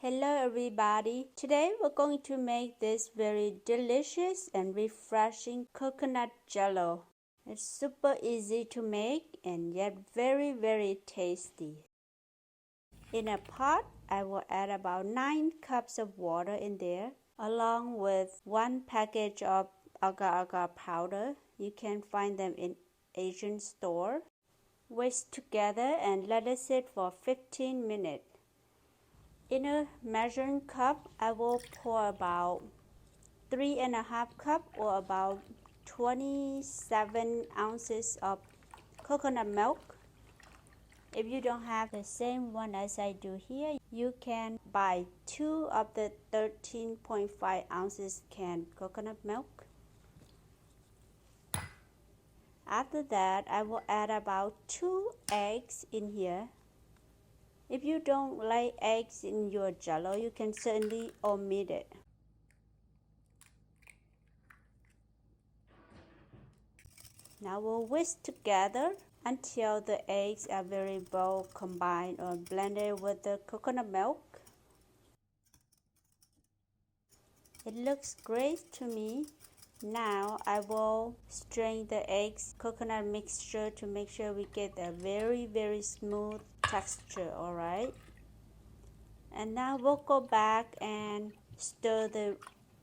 Hello everybody, today we're going to make this very delicious and refreshing coconut jello. It's super easy to make and yet very tasty. In a pot, I will add about 9 cups of water in there along with 1 package of agar agar powder. You can find them in Asian store. Whisk together and let it sit for 15 minutes. In a measuring cup, I will pour about 3.5 cups or about 27 ounces of coconut milk. If you don't have the same one as I do here, you can buy 2 of the 13.5 ounces canned coconut milk. After that, I will add about 2 eggs in here. If you don't like eggs in your jello, you can certainly omit it. Now we'll whisk together until the eggs are very well combined or blended with the coconut milk. It looks great to me. Now I will strain the eggs coconut mixture to make sure we get a very smooth texture, alright? And now we'll go back and stir the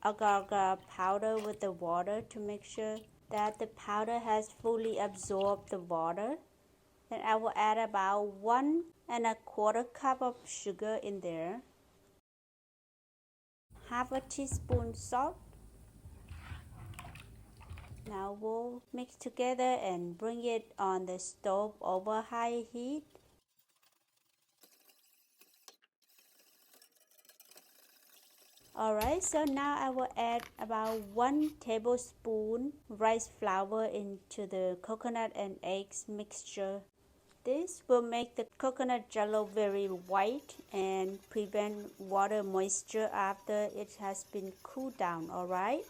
agar agar powder with the water to make sure that the powder has fully absorbed the water. Then I will add about 1.25 cup of sugar in there, half a teaspoon salt. Now we'll mix together and bring it on the stove over high heat. Alright, so now I will add about 1 tablespoon rice flour into the coconut and eggs mixture. This will make the coconut jello very white and prevent water moisture after it has been cooled down, alright?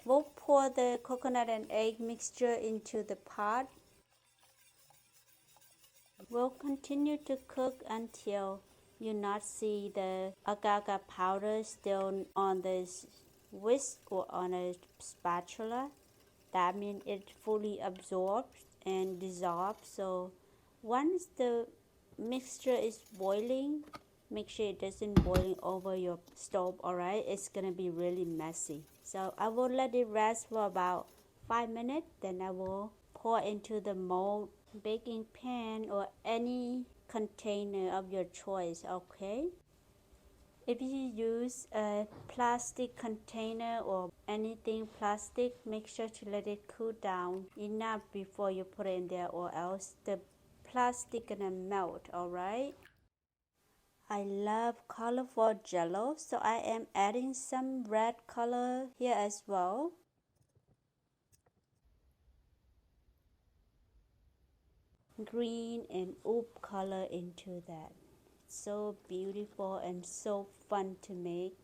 We'll pour the coconut and egg mixture into the pot. We'll continue to cook until you not see the agar agar powder still on this whisk or on a spatula. That means it fully absorbs and dissolves. So once the mixture is boiling, make sure it doesn't boil over your stove, alright? It's gonna be really messy. So I will let it rest for about 5 minutes, then I will pour into the mold, baking pan or any container of your choice, okay? If you use a plastic container or anything plastic, make sure to let it cool down enough before you put it in there, or else the plastic gonna melt, alright? I love colorful jello, so I am adding some red color here as well. Green and oop color into that. So beautiful and so fun to make.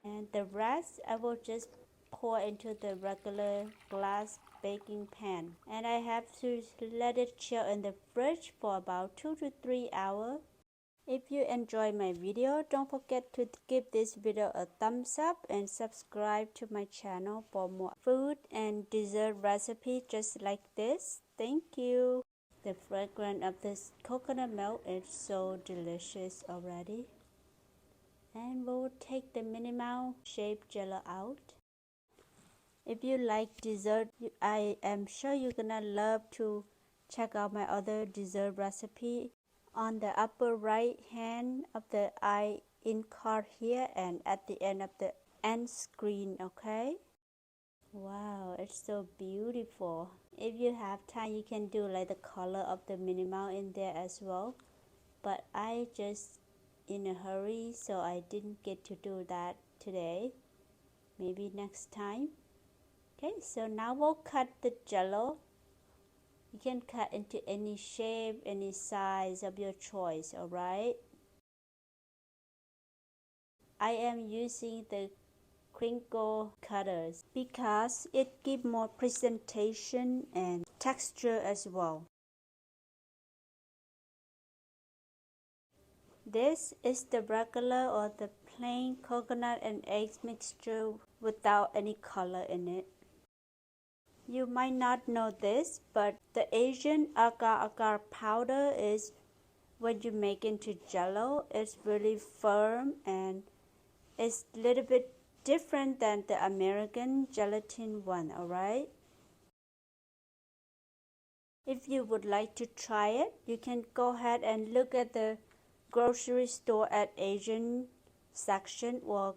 And the rest I will just pour into the regular glass baking pan, and I have to let it chill in the fridge for about 2 to 3 hours. If you enjoyed my video, don't forget to give this video a thumbs up and subscribe to my channel for more food and dessert recipe just like this. Thank you. The fragrance of this coconut milk is so delicious already. And we'll take the Minnie Mouse shaped jello out. If you like dessert, I am sure you're gonna love to check out my other dessert recipe on the upper right hand of the in card here and at the end of the end screen, okay? Wow, it's so beautiful. If you have time, you can do like the color of the Minnie Mouse in there as well, but I just in a hurry, so I didn't get to do that today. Maybe next time. Okay, so now we'll cut the jello. You can cut into any shape, any size of your choice, alright? I am using the crinkle cutters because it gives more presentation and texture as well. This is the regular or the plain coconut and eggs mixture without any color in it. You might not know this, but the Asian agar agar powder is when you make into jello, it's really firm and it's a little bit different than the American gelatin one, alright? If you would like to try it, you can go ahead and look at the grocery store at Asian section, or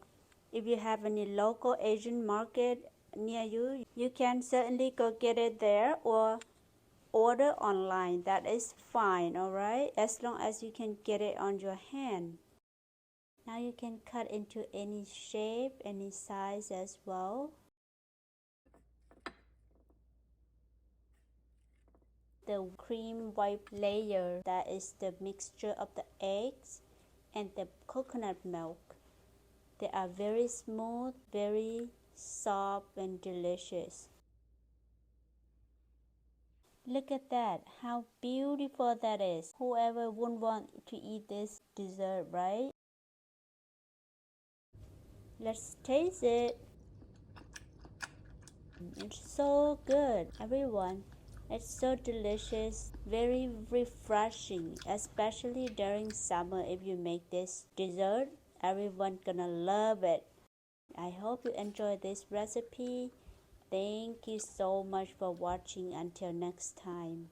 if you have any local Asian market near you, you can certainly go get it there or order online. That is fine, alright, as long as you can get it on your hand. Now you can cut into any shape, any size as well. The cream white layer, that is the mixture of the eggs and the coconut milk. They are very smooth, very soft and delicious. Look at that, how beautiful that is. Whoever wouldn't want to eat this dessert, right? Let's taste it. It's so good, everyone. It's so delicious, very refreshing, especially during summer. If you make this dessert, everyone's gonna love it. I hope you enjoy this recipe. Thank you so much for watching. Until next time.